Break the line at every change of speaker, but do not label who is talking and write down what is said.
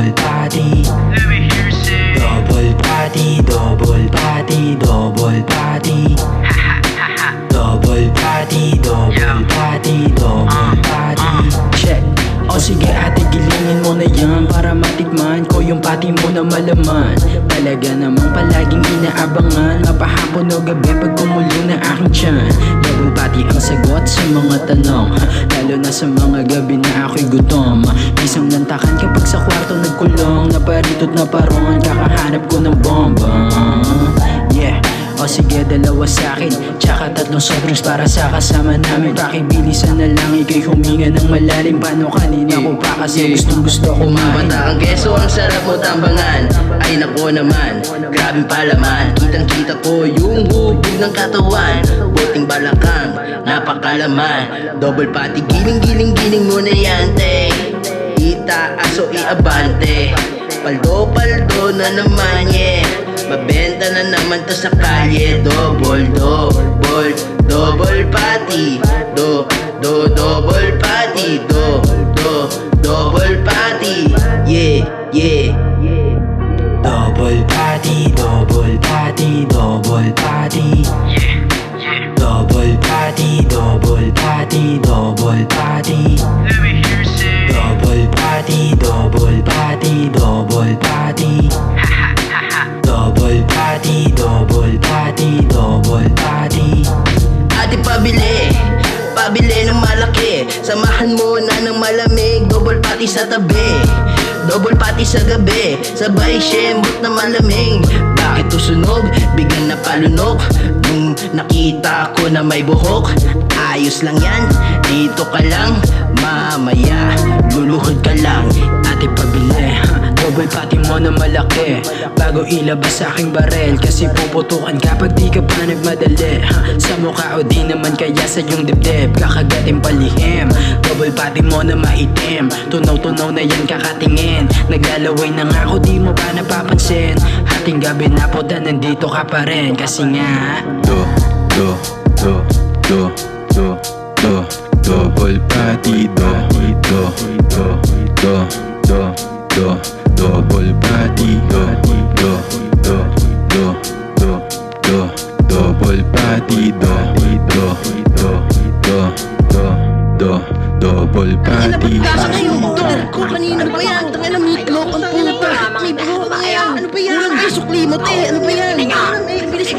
double patty. Let me hear you say double patty, double patty, double patty. Double patty, double patty, double patty. Check. O sige ate, gilingin mo na yan para matikman ko yung patty mo na malaman. Talaga namang palaging inaabangan, mapahapon o gabi pag kumulong na aking tiyan. Double patty ang sagot sa mga tanong, lalo na sa mga gabi na ako'y gutom. Isang lantakan kapag sa kwarto nagkulong, naparitot na paron, kakahanap ko ng bomba. Yeah. O sige, dalawa sa'kin, tsaka tatlong soft drinks para sa kasama namin. Pakibilisan na lang, ika'y huminga ng malalim. Paano kanina ko pa kasi gustong gusto kumain.
Bata ang keso, ang sarap mo tambangan. Ay nako naman, grabing palaman. Kitang kita ko yung hubog ng katawan. Buting balakang, napakalaman. Double patty, giling mo na yan, te. Itaas o iabante. Paldo na naman, yeah. Mabenta na naman to sa kalye. Double patty. Double patty. Double patty. Yeah.
Double patty, double patty, double patty. Double patty, double patty, double patty. Let me hear you say double patty, double patty, double patty. Double patty, double patty, double patty.
Ate pabili ng malaki. Samahan mo na ng malamig. Double patty sa tabi, double patty sa gabi. Sabay shemot na malamig. Bakit tusunog? Biglang napalunok nung nakita ko na may buhok. Ayos lang yan, dito ka lang. Mamaya, luluhod ka lang.
Ate pabili, double patty mo na malaki, bago ilabas sa aking barel. Kasi puputukan kapag di ka pa nagmadali, sa mukha o di naman kaya sa iyong dibdib. Kakagating palihim, double patty mo na maitim. Tunaw na yan kakatingin. Naglalaway na nga ako, di mo ba napapansin? Hating gabi na po na nandito ka pa rin. Kasi nga
double patty, double patty, double patty, double patty.
Kasa kayo, motor ko kanina pa yan. Tangina meatloaf ang puta. May bro, ano ba yan? Ano ba yan? Ay, sukli mo, te. Ano ba yan? Bilis.